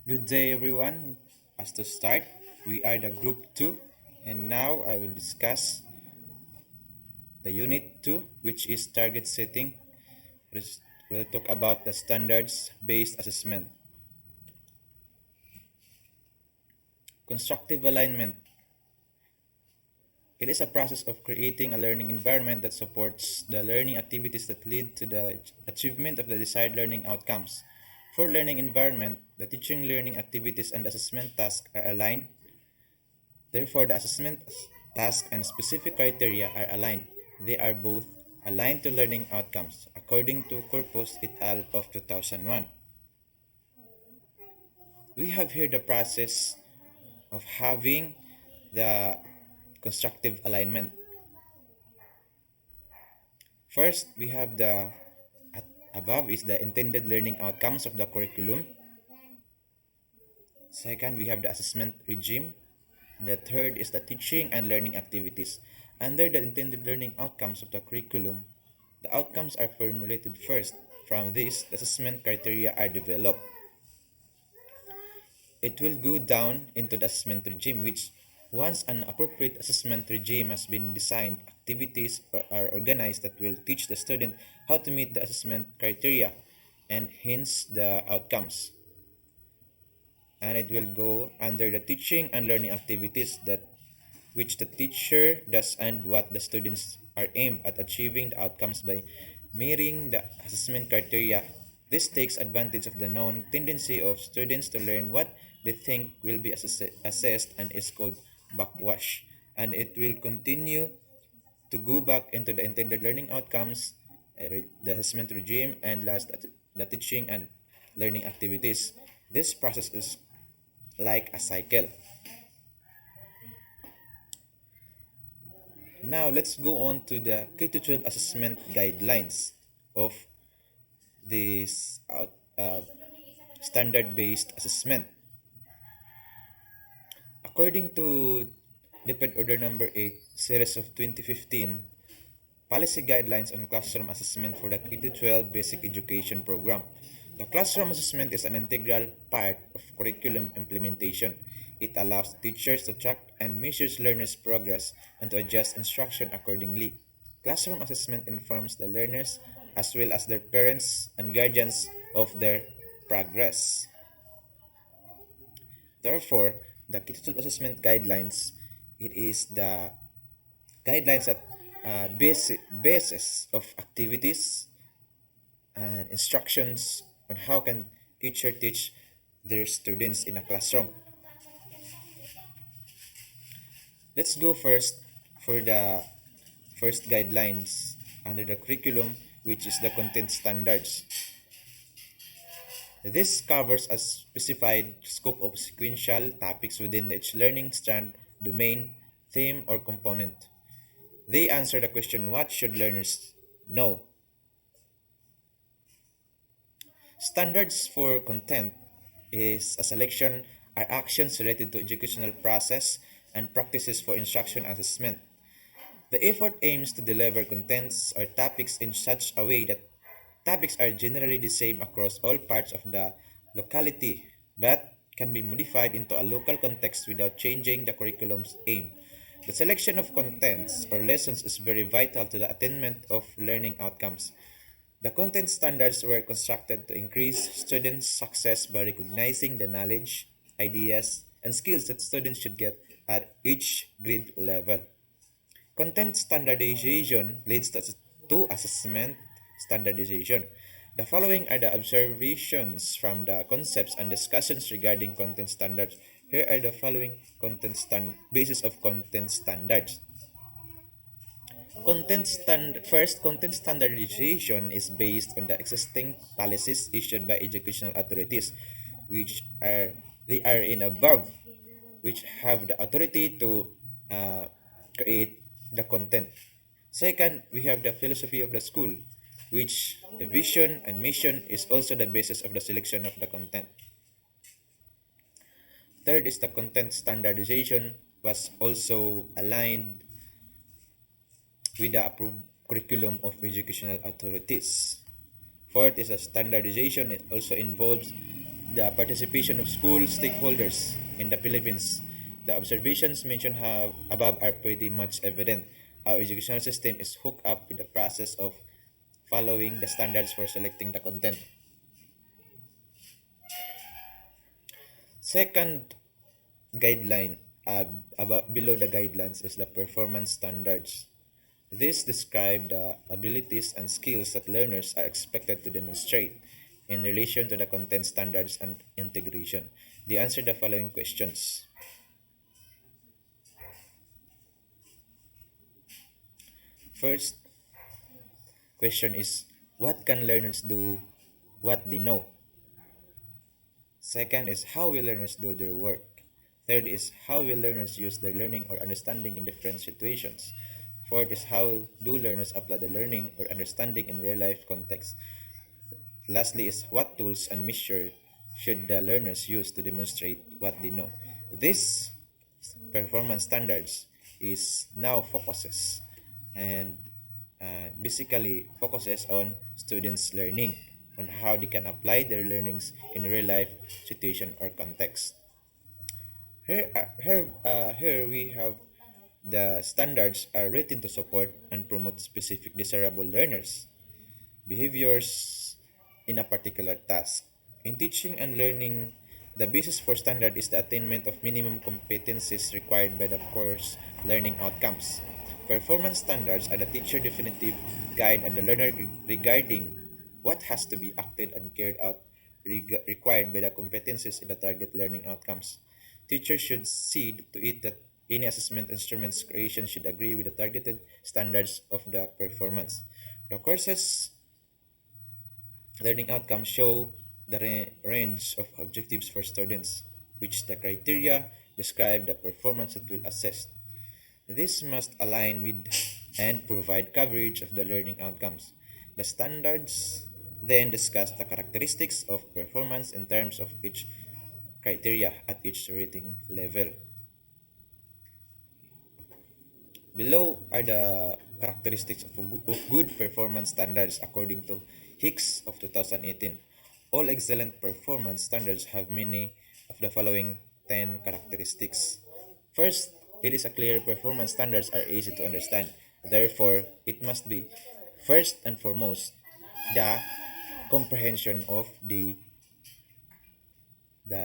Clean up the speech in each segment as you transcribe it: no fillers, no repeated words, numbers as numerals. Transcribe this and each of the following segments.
Good day, everyone. As to start, we are the group 2, and now I will discuss the unit 2, which is target setting. We'll talk about the standards based assessment. Constructive alignment. It is a process of creating a learning environment that supports the learning activities that lead to the achievement of the desired learning outcomes. For learning environment, the teaching learning activities and assessment tasks are aligned. Therefore, the assessment task and specific criteria are aligned. They are both aligned to learning outcomes, according to Corpus et al. Of 2001. We have here the process of having the constructive alignment. First, we have above is the intended learning outcomes of the curriculum. Second, we have the assessment regime. And the third is the teaching and learning activities. Under the intended learning outcomes of the curriculum, the outcomes are formulated first. From this, the assessment criteria are developed. It will go down into the assessment regime, which once an appropriate assessment regime has been designed, activities are organized that will teach the student how to meet the assessment criteria and hence the outcomes. And it will go under the teaching and learning activities that which the teacher does and what the students are aimed at achieving the outcomes by meeting the assessment criteria. This takes advantage of the known tendency of students to learn what they think will be assessed and is called backwash. And it will continue to go back into the intended learning outcomes, the assessment regime, and last, the teaching and learning activities. This process is like a cycle. Now let's go on to the K-12 assessment guidelines of this standard-based assessment. According to DepEd Order Number 8, Series of 2015, Policy Guidelines on Classroom Assessment for the K-12 Basic Education Program. The classroom assessment is an integral part of curriculum implementation. It allows teachers to track and measure learners' progress and to adjust instruction accordingly. Classroom assessment informs the learners as well as their parents and guardians of their progress. Therefore, the K-12 assessment guidelines, it is the guidelines that basis of activities and instructions on how can teacher teach their students in a classroom. Let's go first for the first guidelines under the curriculum, which is the content standards. This covers a specified scope of sequential topics within each learning strand, domain, theme, or component. They answer the question, what should learners know? Standards for content is a selection are actions related to educational process and practices for instruction and assessment. The effort aims to deliver contents or topics in such a way that topics are generally the same across all parts of the locality, but can be modified into a local context without changing the curriculum's aim. The selection of contents or lessons is very vital to the attainment of learning outcomes. The content standards were constructed to increase students' success by recognizing the knowledge, ideas, and skills that students should get at each grade level. Content standardization leads to assessment standardization. The following are the observations from the concepts and discussions regarding content standards. Here are the following basis of content standards. Content standardization is based on the existing policies issued by educational authorities, which are they are in above, which have the authority to create the content. Second, we have the philosophy of the school, which the vision and mission is also the basis of the selection of the content. Third is the content standardization was also aligned with the approved curriculum of educational authorities. Fourth is a standardization. It also involves the participation of school stakeholders in the Philippines. The observations mentioned above are pretty much evident. Our educational system is hooked up with the process of following the standards for selecting the content. Second guideline, about below the guidelines, is the performance standards. This describe the abilities and skills that learners are expected to demonstrate in relation to the content standards and integration. They answer the following questions. First question is, what can learners do what they know? Second is, how will learners do their work? Third is, how will learners use their learning or understanding in different situations? Fourth is, how do learners apply the learning or understanding in real life context? Lastly is, what tools and measure should the learners use to demonstrate what they know? This performance standards is now focuses and basically focuses on students' learning, on how they can apply their learnings in real life situation or context. Here we have the standards are written to support and promote specific desirable learners behaviors in a particular task. In teaching and learning, the basis for standard is the attainment of minimum competencies required by the course learning outcomes. Performance standards are the teacher definitive guide and the learner regarding what has to be acted and carried out required by the competencies in the target learning outcomes. Teachers should see to it that any assessment instrument's creation should agree with the targeted standards of the performance. The course's learning outcomes show the range of objectives for students, which the criteria describe the performance that will assess. This must align with and provide coverage of the learning outcomes. The standards then discuss the characteristics of performance in terms of each criteria at each rating level. Below are the characteristics of good performance standards according to Hicks of 2018. All excellent performance standards have many of the following 10 characteristics. First, it is a clear performance standards are easy to understand. Therefore, it must be first and foremost the comprehension of the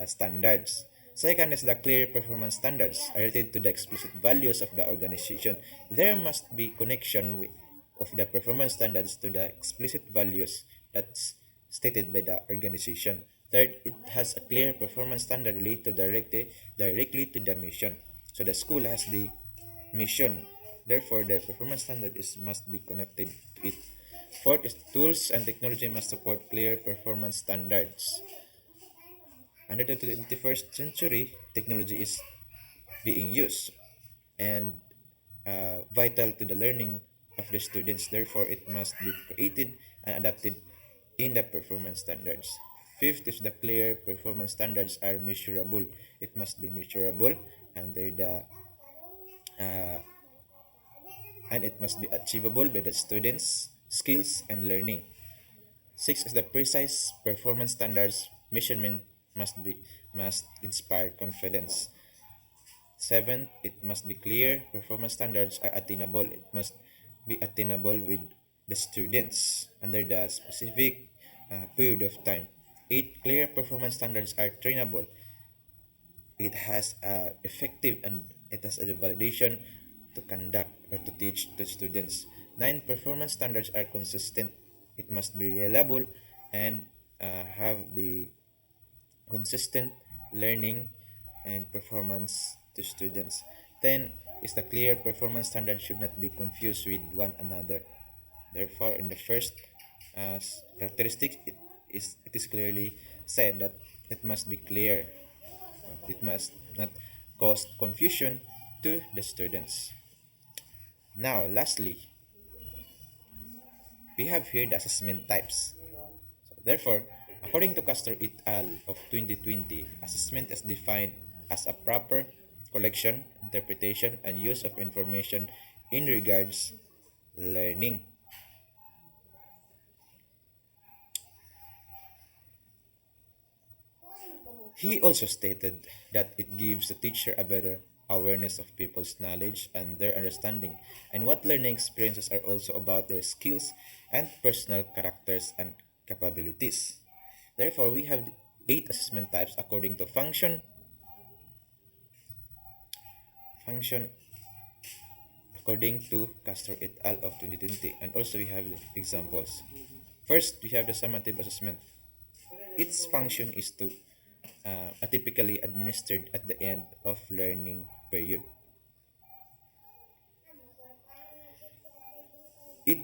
standards. Second is the clear performance standards are related to the explicit values of the organization. There must be connection of the performance standards to the explicit values that's stated by the organization. Third, it has a clear performance standard related directly to the mission. So the school has the mission. Therefore, the performance standard must be connected to it. Fourth is tools and technology must support clear performance standards. Under the 21st century, technology is being used and vital to the learning of the students. Therefore, it must be created and adapted in the performance standards. Fifth is the clear performance standards are measurable. It must be measurable under the and it must be achievable by the students' skills and learning. Six is the precise performance standards measurement must inspire confidence. Seventh, it must be clear performance standards are attainable. It must be attainable with the students under the specific period of time. Eight, clear performance standards are trainable. It has effective and it has a validation to conduct or to teach the students. Nine, performance standards are consistent. It must be reliable and have the consistent learning and performance to students. 10 is the clear performance standard should not be confused with one another. Therefore, in the first characteristic, it is clearly said that it must be clear. It must not cause confusion to the students. Now, lastly, we have here the assessment types. So, therefore, according to Castro et al. Of 2020, assessment is defined as a proper collection, interpretation, and use of information in regards learning. He also stated that it gives the teacher a better awareness of people's knowledge and their understanding, and what learning experiences are also about their skills and personal characters and capabilities. Therefore, we have 8 assessment types according to function according to Castro et al. Of 2020, and also we have the examples. First, we have the summative assessment. Its function is to atypically administered at the end of learning period. It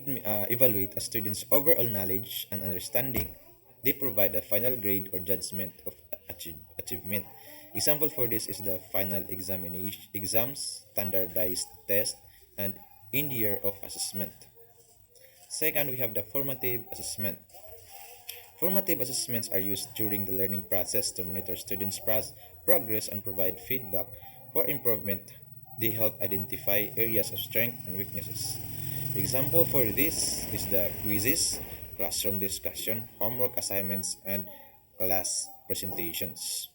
evaluates a student's overall knowledge and understanding. They provide a final grade or judgment of achievement. Example for this is the final exams, standardized test, and end year of assessment. Second, we have the formative assessment. Formative assessments are used during the learning process to monitor students' progress and provide feedback for improvement. They help identify areas of strength and weaknesses. Example for this is the quizzes, classroom discussion, homework assignments, and class presentations.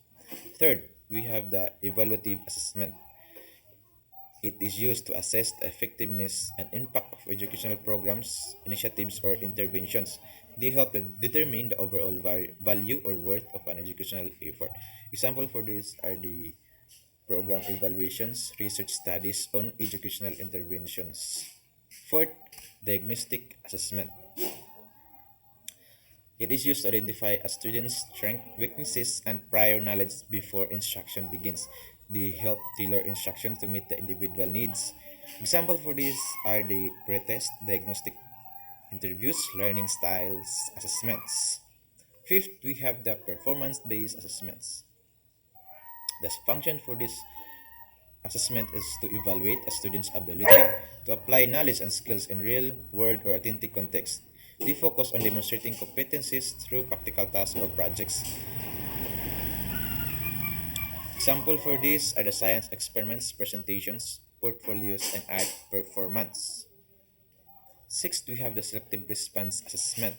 Third, we have the evaluative assessment. It is used to assess the effectiveness and impact of educational programs, initiatives, or interventions. They help to determine the overall value or worth of an educational effort. Example for this are the program evaluations, research studies on educational interventions. Fourth, diagnostic assessment. It is used to identify a student's strengths, weaknesses, and prior knowledge before instruction begins. They help tailor instruction to meet the individual needs. Example for this are the pretest, diagnostic interviews, learning styles assessments. Fifth, we have the performance-based assessments. The function for this assessment is to evaluate a student's ability to apply knowledge and skills in real world or authentic context. They focus on demonstrating competencies through practical tasks or projects. Example for this are the science experiments, presentations, portfolios, and art performance. Sixth, we have the selective response assessment.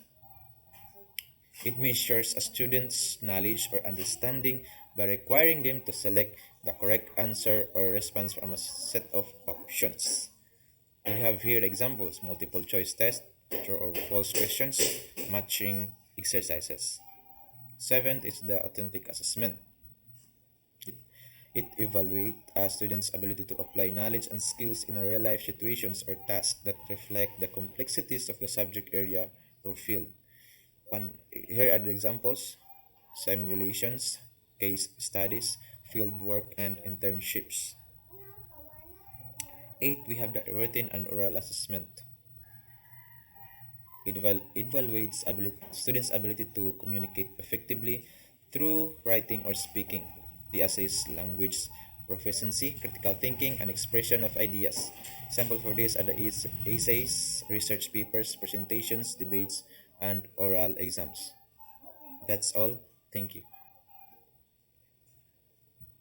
It measures a student's knowledge or understanding by requiring them to select the correct answer or response from a set of options. We have here the examples: multiple choice test, true or false questions, matching exercises. Seventh is the authentic assessment. It, it evaluates a student's ability to apply knowledge and skills in real life situations or tasks that reflect the complexities of the subject area or field. Here are the examples: simulations, case studies, field work, and internships. 8. We have the written and oral assessment. It evaluates students' ability to communicate effectively through writing or speaking. They assess language proficiency, critical thinking, and expression of ideas. Example for this are the essays, research papers, presentations, debates, and oral exams. That's all. Thank you.